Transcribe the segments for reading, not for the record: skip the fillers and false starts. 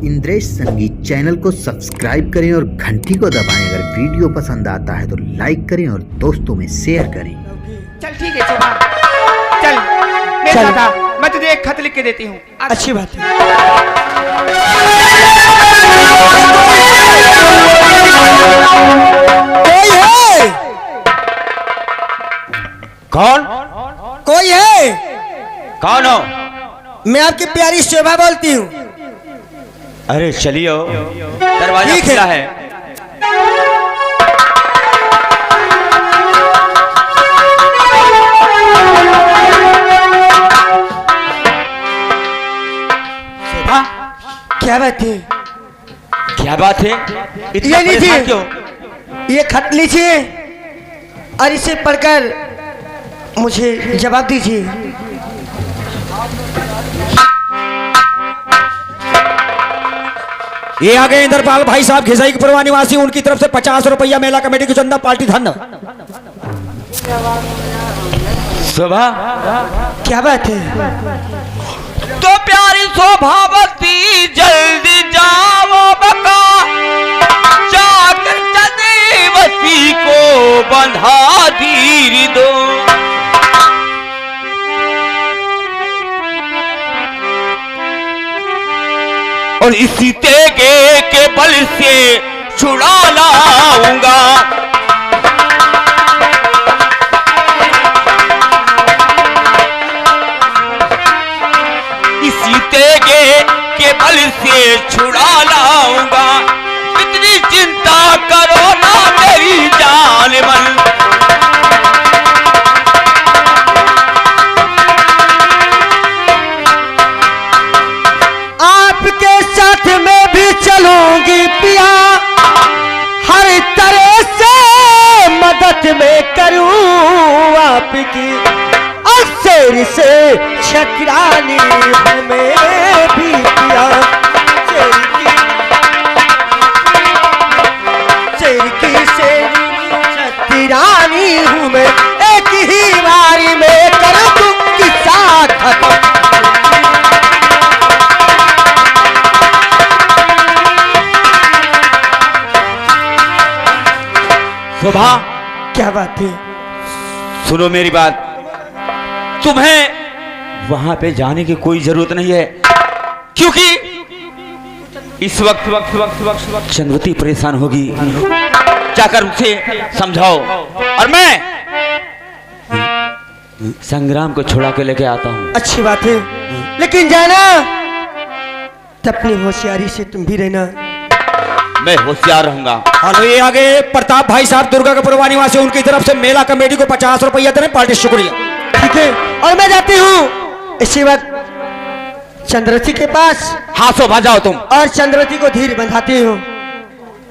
इंद्रेश संगीत चैनल को सब्सक्राइब करें और घंटी को दबाएं। अगर वीडियो पसंद आता है तो लाइक करें और दोस्तों में शेयर करें। चल ठीक है शोभा, चल मेरे साथ आ, मैं तुझे एक खत लिख के देती हूँ। अच्छी बात है। कोई है? कौन? कोई है? कौन हो? मैं आपकी प्यारी शोभा बोलती हूँ। अरे चलियो, दरवाजा ठीक है। खुला है। शोभा, क्या बात है? क्या बात है? इतना ये लीजिए, परेशान क्यों? ये खत लीजिए और इसे पढ़कर मुझे जवाब दीजिए। ये आ गए इंद्रपाल भाई साहब घिसाई के पुरवा निवासी, उनकी तरफ से 50 रुपया मेला कमेटी की चंदा पार्टी धन। शोभा, क्या बात है? तो प्यारी शोभावती जल्दी जाओ बका, जाकर चंद्रवती को बंधा धीर दो। और इसी तेगे के बल से छुड़ा लाऊंगा। इसी तेगे के बल से छुड़ा लाऊंगा। इतनी चिंता करो ना मेरी जान मन। आपके साथ मैं भी चलूंगी पिया, हर तरह से मदद में करूं आपकी। शेर से छतरानी हूँ मैं भी पिया, शेर की छतरानी हूँ मैं। एक ही बारी में कर दूं किस्सा खत्म। शोभा, क्या बात है? सुनो मेरी बात, तुम्हें वहां पे जाने की कोई जरूरत नहीं है, क्योंकि इस वक्त चंद्रवती परेशान होगी। जाकर उसे समझाओ और मैं संग्राम को छुड़ा के लेके आता हूं। अच्छी बात है, लेकिन जाना तो अपनी होशियारी से तुम भी रहना। मैं होशियार रहूंगा। हेलो, ये आ गए प्रताप भाई साहब दुर्गा के पुरवा निवासी, उनकी तरफ से मेला कमेटी को 50 रुपया देने पार्टी। शुक्रिया। ठीक है, और मैं जाती हूँ इसी वक्त चंद्रवती के पास। हाँ शोभा, जाओ तुम। और चंद्रवती को धीर बंधाती हूँ।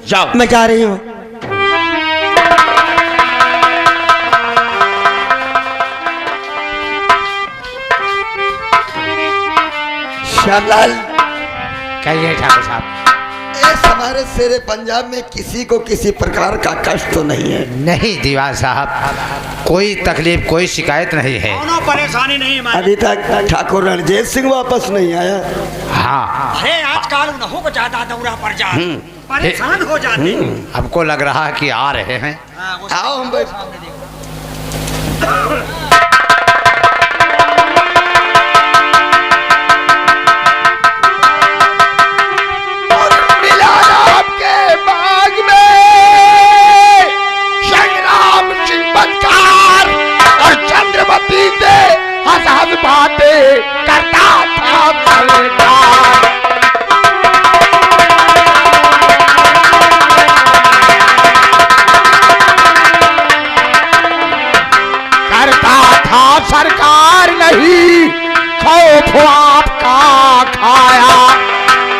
जाओ। मैं जा रही हूँ। श्यामलाल, कहिए ठाकुर साहब। इस हमारे शेरे पंजाब में किसी को किसी प्रकार का कष्ट तो नहीं है? नहीं दीवान साहब, कोई तकलीफ कोई शिकायत नहीं है। परेशानी नहीं है। अभी तक ठाकुर रणजीत सिंह वापस नहीं आया। हाँ, अरे आजकल उन्हों को ज्यादा दौरा पड़ जा, परेशान हो जाते। हमको लग रहा है कि आ रहे हैं। आओ हम बैठ। बातें करता था सरकार नहीं खौफ आपका खाया।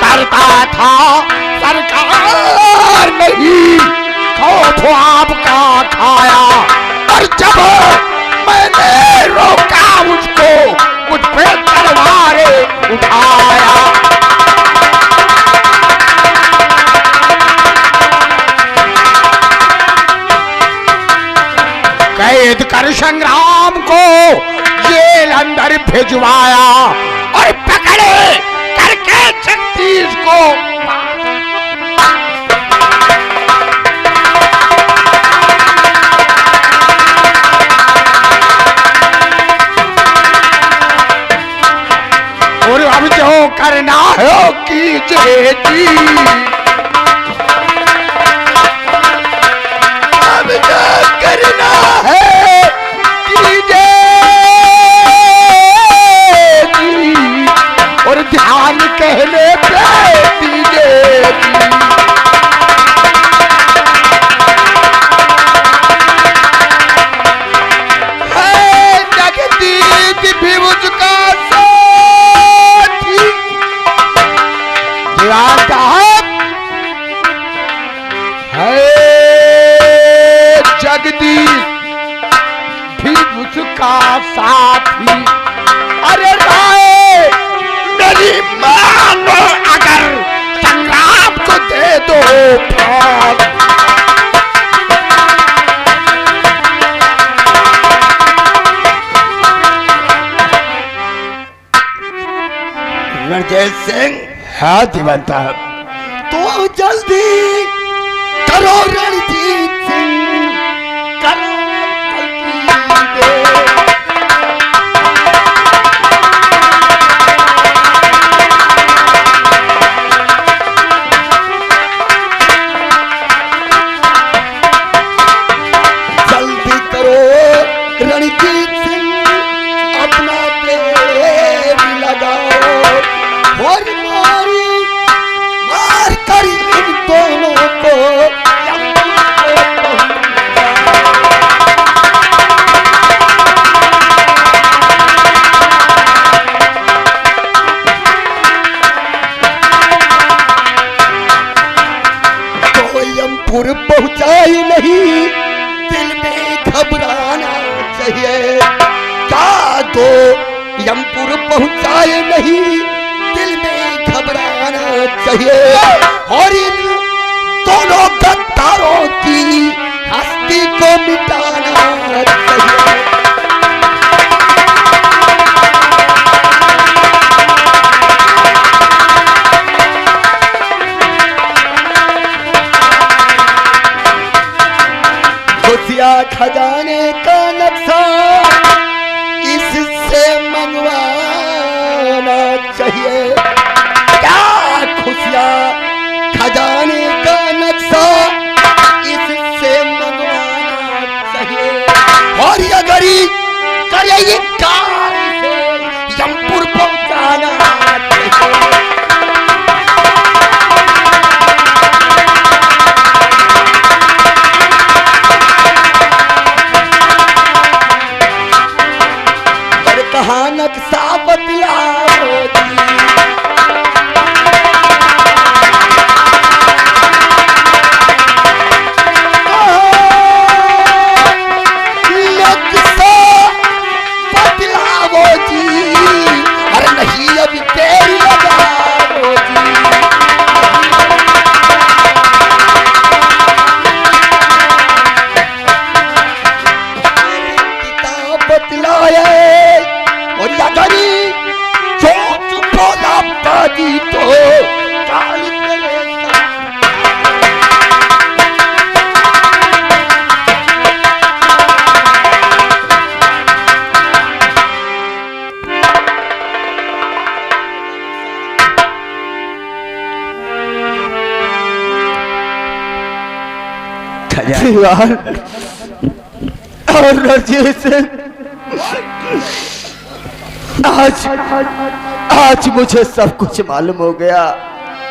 करता था सरकार नहीं खौफ आपका खाया। और जब मैंने रोका उसको, मुझ पे तलवारें उठाया। कैद कर संग्राम को जेल अंदर भिजवाया और पकड़े करके 36 को जो करना हो कीजिए जी, अब जो करना है कीजिए जी, और ध्यान कहने पे दीजिए जी। जगदीश भी मुझका साथी, दीवान साहब है, जगदीश भी मुझका साथी। अरे राय मेरी मानो अगर संग्राम को दे दो फांस। रणजीत सिंह, हाँ दीवान साहब, तो जल्दी करो रणजीत सिंह, करो जल्दी। जल्दी करो रणजीत सिंह, अपना तेल लगाओ और मार कर इन दोनों को यमपुर पहुंचाई नहीं, दिल में घबराना चाहिए। क्या दो यमपुर पहुंचाए नहीं, दिल में घबराना चाहिए। और इन दोनों गद्दारों की हस्ती को मिटाना चाहिए। खुशिया खजाने का नक्शा इससे मंगवाना चाहिए। क्या खुशिया खजाने का नक्शा इससे मंगवाना चाहिए। और ये गरी करे ये कार से यमपुर पहुंचाना चाहिए। कहाँ नक्शा बदलाओ जी, नक्शा बदलाओ जी, अरे नहीं अभी देरी लगाओ जी। किताब बदलाए और यादरी जो बोला बाजी तो काल करेगा। और रणजीत सिंह, आज मुझे सब कुछ मालूम हो गया।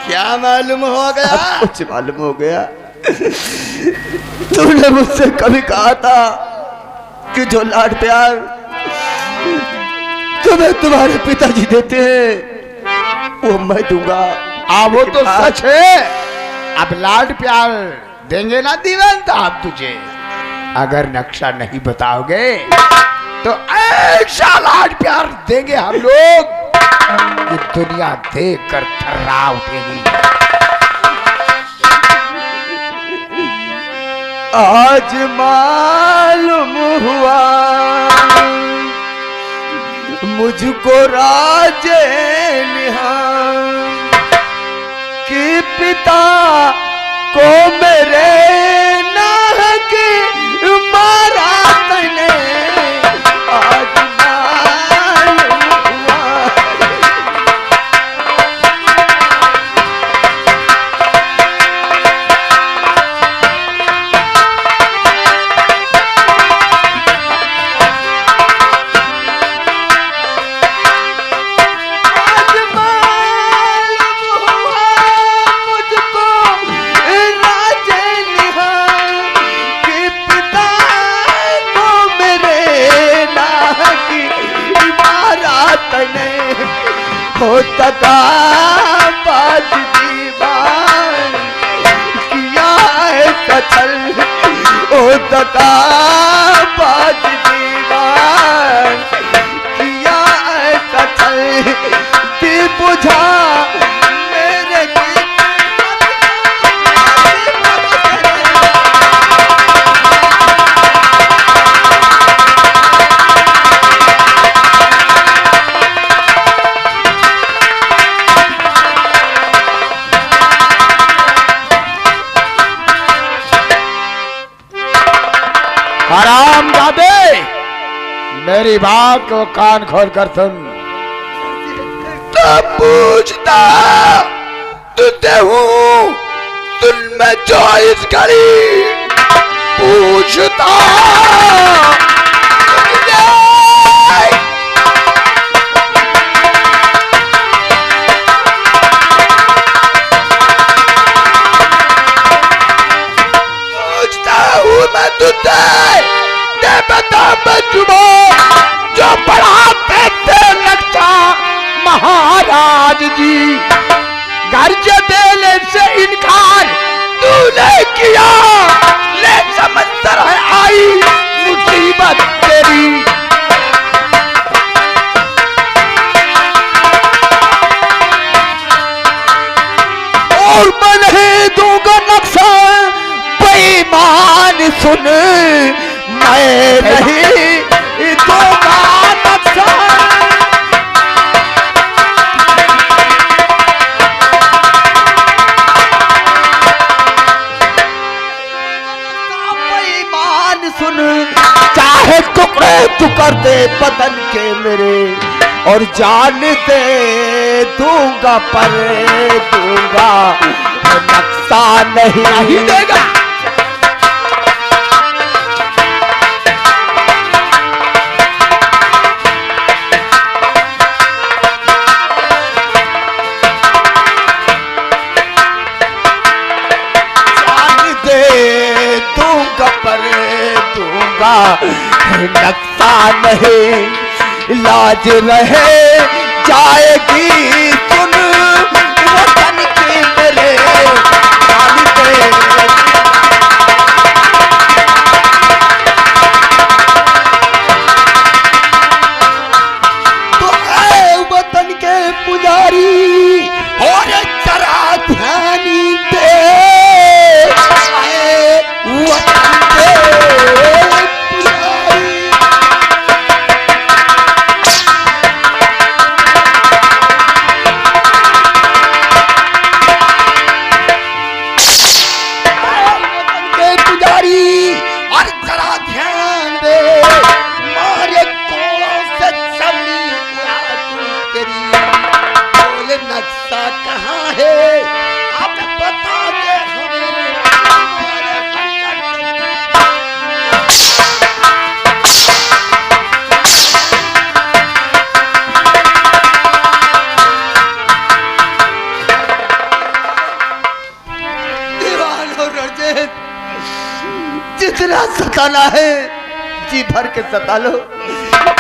क्या मालूम हो गया? सब कुछ मालूम हो गया। तूने मुझसे कभी कहा था कि जो लाड प्यार तुम्हें तुम्हारे पिताजी देते हैं वो मैं दूंगा। वो तो सच है। अब लाड प्यार देंगे ना दीवान साहब तुझे, अगर नक्शा नहीं बताओगे तो ऐसा लाड प्यार देंगे हम लोग कि दुनिया देख कर थर्रा उठेगी। आज मालूम हुआ मुझको राजे कि पिता को मेरे नाहक मारा तने। आज मालूम हुआ दगाबाज दीवान किया ऐसा छल, ओ दगाबाज दीवान किया ऐसा छल, दिल बुझा मेरे हराम जादे, मेरी बात को कान खोल कर सुन। तो पूछता तुझे हूँ सुन मैं जो इस घड़ी पूछता तुझे। पूछता हूँ मैं तुझे दे बता बचुबो जो पढ़ाते थे नक्शा महाराज जी, गर्ज देने से इनकार तूने किया, ले समंदर है आई मुसीबत तेरी। और मैं नहीं दूंगा नक्शा बेईमान सुन, मैं नहीं दूंगा नक्शा। बेईमान सुन, चाहे टुकड़े तू कर दे बदन के मेरे, और जान दे दूंगा पर दूंगा नक्शा नहीं देगा। नक्शा नहीं लाज रहे जाएगी सुन वतन की मेरे तो ऐ वतन के पुजारी और जरा ध्यानी दे वतन के जितना सताना है जी भर के सता लो,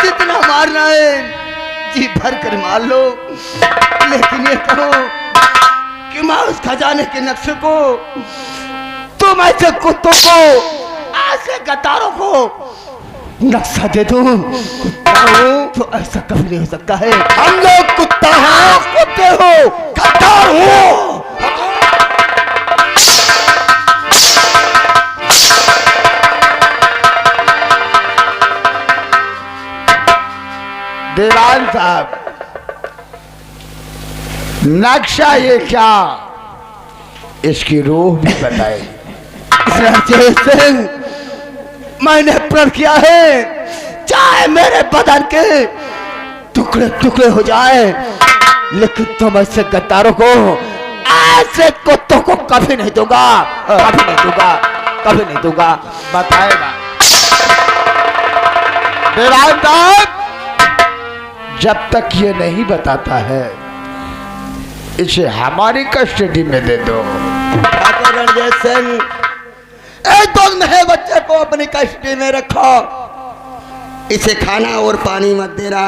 जितना मारना है जी भर कर मार लो, लेकिन ये कहो कि मैं उस खजाने के नक्शे को तुम ऐसे कुत्तों को ऐसे गद्दारों को नक्शा दे दूं। कुत्ता हो तो ऐसा कभी नहीं हो सकता है। हम लोग कुत्ता हो, कुत्ते हो, गद्दार हो। दीवान साहब, नक्शा ये क्या, इसकी रूह भी बताए। मैंने प्रण किया है चाहे मेरे बदन के टुकड़े टुकड़े हो जाए, लेकिन तुम ऐसे गद्दारों को ऐसे कुत्तों को कभी नहीं दूंगा, कभी नहीं दूंगा, कभी नहीं दूंगा। बताएगा दीवान साहब, जब तक ये नहीं बताता है इसे हमारी कस्टडी में दे दो। रणजय सिंह, तुम है बच्चे को अपनी कस्टडी में रखो, इसे खाना और पानी मत देना।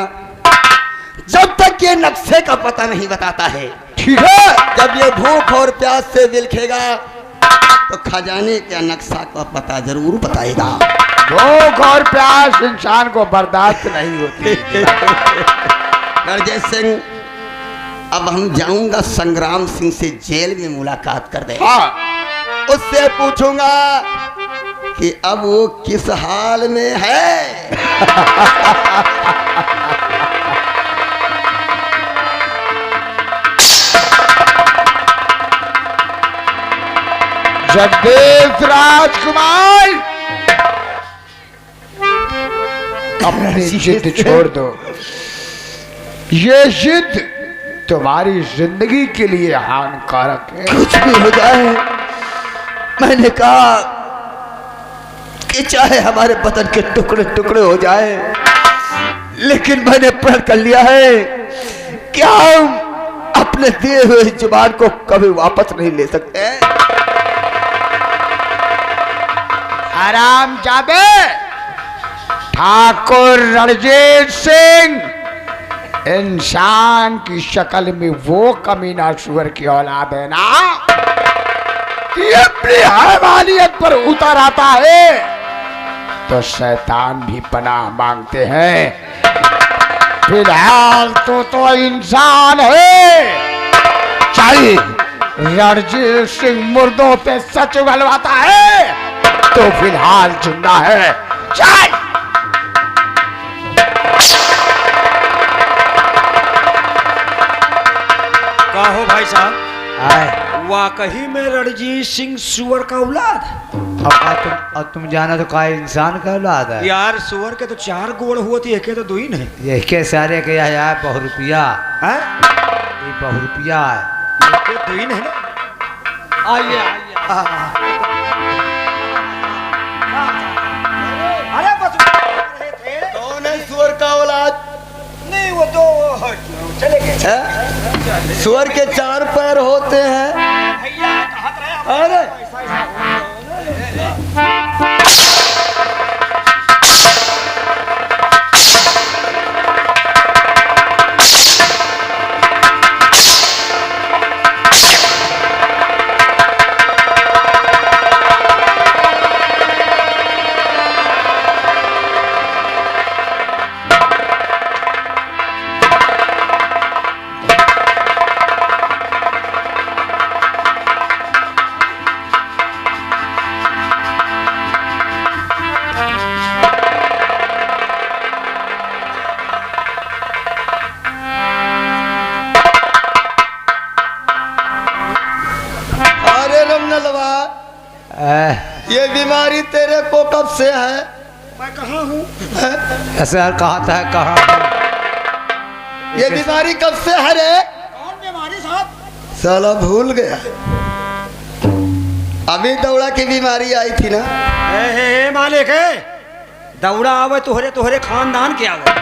जब तक के नक्शे का पता नहीं बताता है। ठीक है, जब ये भूख और प्यास से बिलखेगा तो खजाने का नक्शा का पता जरूर बताएगा। भूख और प्यास इंसान को बर्दाश्त नहीं होती। गरजेश सिंह, अब हम जाऊंगा संग्राम सिंह से जेल में मुलाकात कर दे। हाँ, उससे पूछूंगा कि अब वो किस हाल में है। जगदीश राजकुमार, अपनी जिद छोड़ दो। ये जिद तुम्हारी जिंदगी के लिए हानिकारक है। कुछ भी हो जाए, मैंने कहा कि चाहे हमारे बदन के टुकड़े टुकड़े हो जाए, लेकिन मैंने प्रण कर लिया है कि हम अपने दिए हुए जुबान को कभी वापस नहीं ले सकते। आराम जादे, ठाकुर रणजीत सिंह इंसान की शक्ल में वो कमीना सुअर की औलाद है ना कि अपनी हैवानियत पर उतर आता है तो शैतान भी पनाह मांगते हैं। फिलहाल तो इंसान है। चाहिए रणजीत सिंह मुर्दों पे सच उगलवाता है तो फिलहाल जिंदा है। चाहिए का हो भाई साहब, वाकई में रणजीत सिंह सुअर का औलाद? अब तुम जाना तो का इंसान का औलाद है यार, सुअर के तो 4 गोड़ होती है, तो 2 ही नहीं। ये के सारे के है बहुरुपिया, हैं? ये बहुरुपिया है। के 2 ही नहीं ना। आइए अरे बस कौन है सुअर का औलाद? नहीं, वो तो चले गए। सुअर के 4 पैर होते हैं। भैया कहत रहे अरे ये बीमारी तेरे को कब से है? मैं कहाँ हूँ? ऐसे कहा था कहाँ? ये बीमारी कब से है रे? कौन बीमारी साहब? साला भूल गया। अभी दौड़ा की बीमारी आई थी ना। ए मालिक है, दौड़ा आवे तोहरे खानदान के आवे।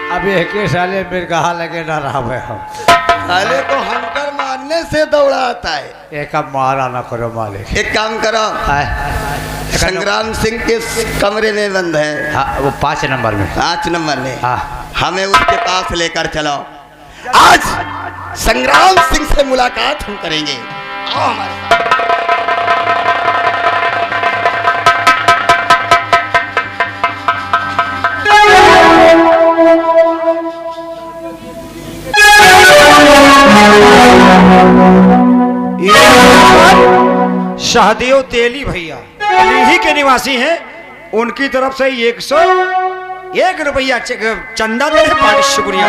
अभी एक साले मेरे कहा लगे ना रहा हम। साले को हमकर मारने से दौड़ा आता है। एक अब मारा ना करो मालिक। एक काम करो, संग्राम सिंह के कमरे में बंद है। हाँ, वो 5 नंबर में। 5 नंबर में। हाँ, हमें उसके पास लेकर चलो। आज संग्राम सिंह से मुलाकात हम करेंगे। आओ हमारे साथ। सहदेव तेली भैया ही के निवासी हैं। उनकी तरफ से 101 रुपया चंदा दे पार्टी शुक्रिया।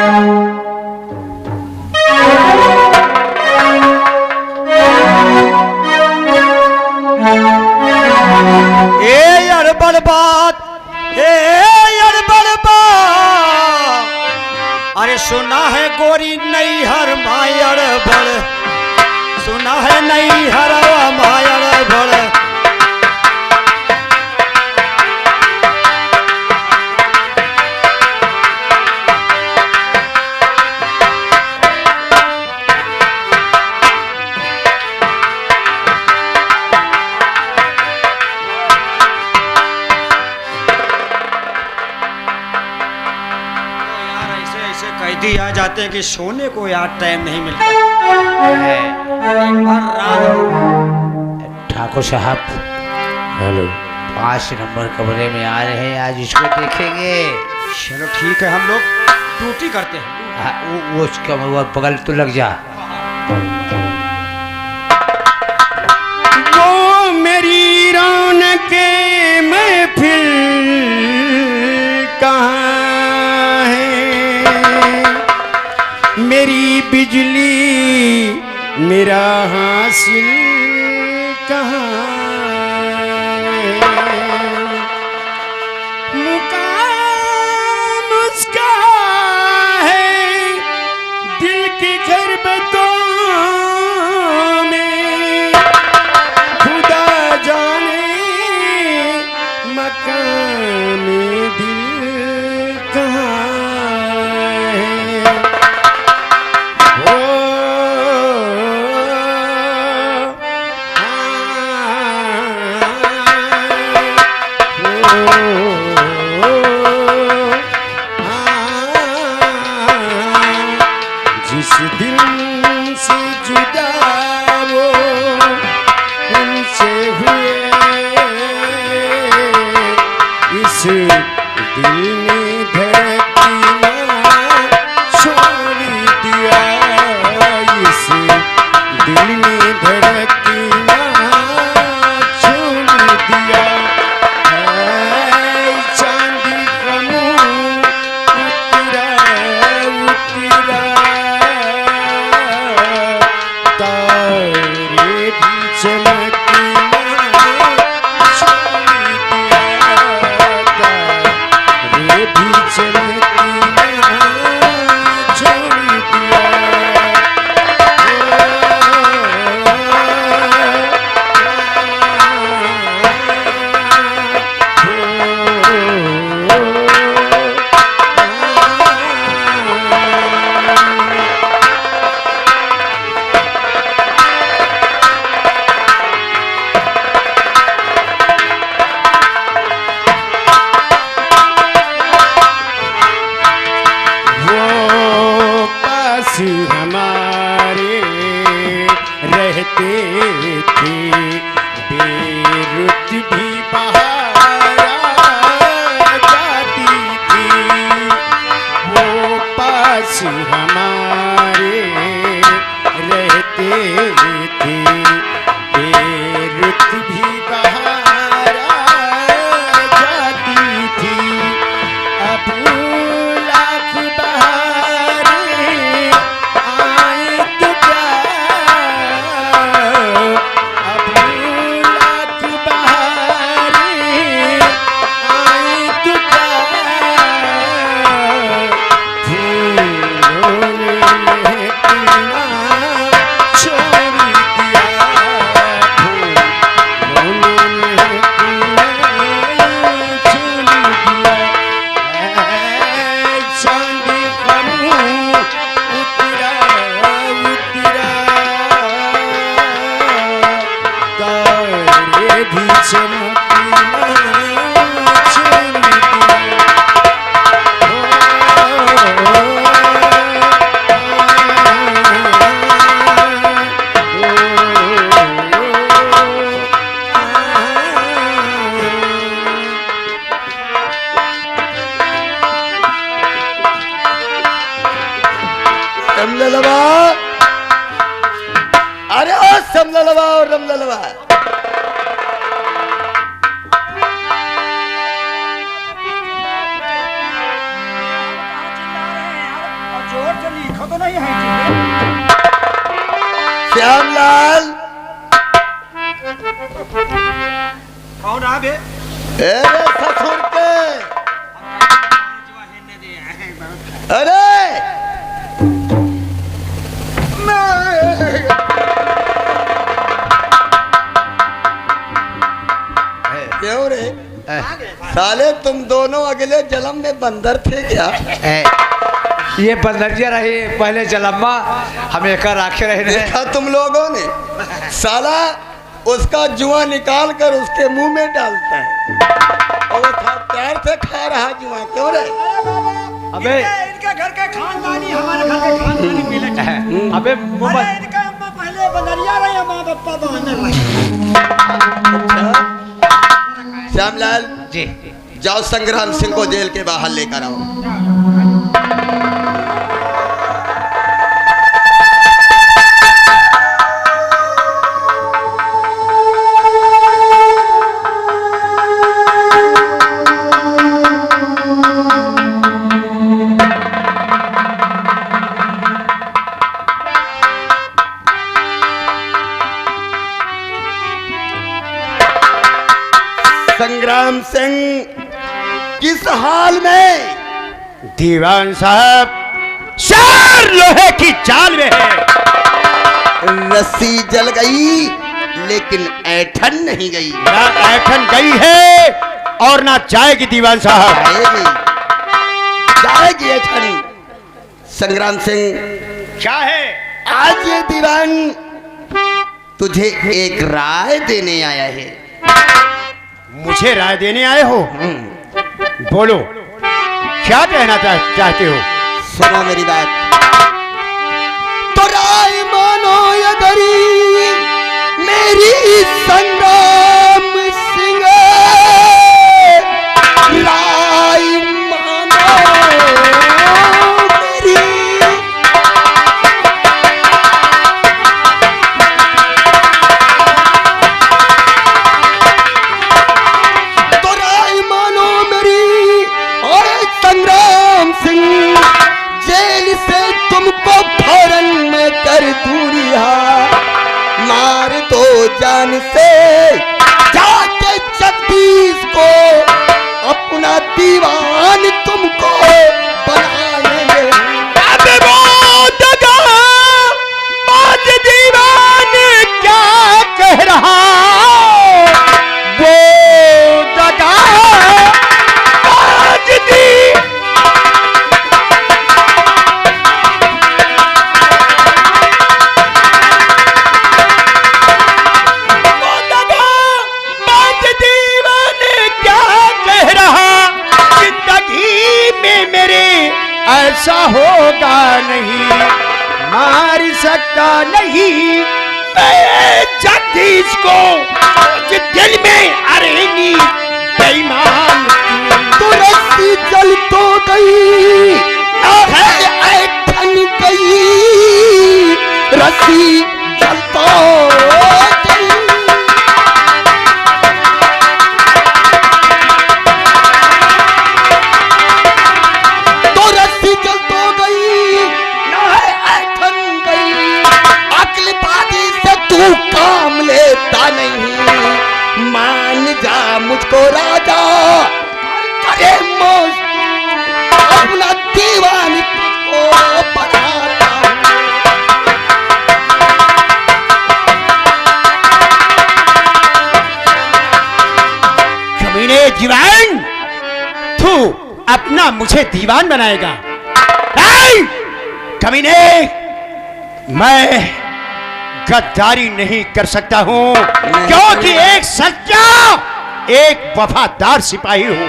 ए अड़बड़ बात, अड़बड़ बात, अरे सुना है गोरी नहीं हर माई अड़बड़, सुना जाना है नहीं हरवा माया भोले। कैदी आ जाते हैं कि सोने को यार टाइम नहीं मिलता। एक बार रात ठाकुर साहब हेलो 5 नंबर कमरे में आ रहे हैं, आज इसको देखेंगे। चलो ठीक है, हम लोग ड्यूटी करते हैं। हाँ, वो उसका वो बगल तो लग जा। वो मेरी रौनक महफिल कहाँ है, मेरी बिजली मेरा हासिल कहाँ है, मुकाम उसका है दिल की खरबतों में, खुदा जाने मकाम दिल कहाँ है। ओ जिस दिल से जुदा वो उनसे हुए, इस दिल ने धड़कना छोड़ दिया, इस दिल ने धड़कना छोड़ दिया। ऐ चांदी का मुंह उतरा उतरा, तारे भी चमकना छोड़ दिया, तारे भी चमकना छोड़ दिया। वो पास हमारे रहते थे, बेरुत भी बाहर आ जाती थी, वो पास हमारे रहते थे, बेरुत भी बाहर आ जाती थी। अब लाख बहारें आए तो क्या, अब लाख बहारें आए तो क्या, फूलों ने महकना छोड़ दिया, फूलों ने महकना छोड़ दिया। ऐ चांदी का मुंह उतरा उतरा, तारे भी चमकना छोड़ दिया। समललवा, अरे ओ समललवा और रमललवा, जोर से लिखो तो नहीं है। श्यामलाल, कौन आ बे? अरे ससुर के, अरे क्यों रे? साले तुम दोनों अगले जन्म में बंदर थे क्या? ये बंदरिया रही पहले जलम्मा हम एक आखे रहे देखा तुम लोगों ने? साला उसका जुआ निकाल कर उसके मुंह में डालता है और वो प्यार से खा रहा जुआ। क्यों रे? अबे इनका घर का खानदानी हमारे घर का खानदानी मिलता है। अबे इनका अम्मा पहले बंदरिया रहे, माँ बापा बंदर रहे। श्यामलाल जी जाओ संग्राम सिंह को जेल के बाहर लेकर आओ। संग्राम सिंह किस हाल में? दीवान साहब चार लोहे की जाल में है। रस्सी जल गई लेकिन ऐठन नहीं गई। ना ऐठन गई है और ना जाएगी दीवान साहब। जाएगी जाएगी ऐठन। संग्राम सिंह क्या है? आज ये दीवान तुझे एक राय देने आया है। मुझे राय देने आए हो? बोलो क्या कहना चाहते हो? सुनो मेरी बात। तो राय मानो अगर मेरी संग्राम सिंह, राय मानो मेरी। तो राय मानो मेरी और संग्राम सिंह, जेल से तुमको फौरन में कर दूरिया मार दो जान से। जाके जगदीश को अपना दीवान तुमको बनाएंगे। अबे वो दगा बाज दीवान क्या कह रहा? वो दगा बाज दीवान क्या कह रहा? जिंदगी में मेरे ऐसा होगा नहीं, मार सकता नहीं मैं जगदीश को दिल में अरेनी बेईमान। तो रस्सी जल तो गई ना है ऐठन गई, रस्सी जल तो गई। तो रस्सी जल तो गई ना है ऐठन गई। अक्लबाजी से तू काम लेता नहीं, मान जा मुझको राजा करे मौज, अपना दीवान तुझको बनाता हूं। कमीने दीवान, तू अपना मुझे दीवान बनाएगा? नहीं कमीने, मैं गद्दारी नहीं कर सकता हूं क्योंकि एक सच्चा एक वफादार सिपाही हूं।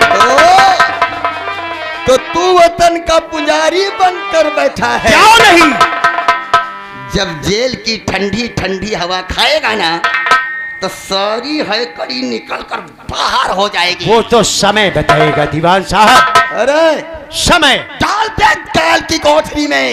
तो तू वतन का पुजारी बनकर बैठा है? क्यों नहीं? जब जेल की ठंडी ठंडी हवा खाएगा ना तो सारी है कड़ी निकल कर बाहर हो जाएगी। वो तो समय बताएगा दीवान साहब। अरे समय डाल दे काल की कोठरी में।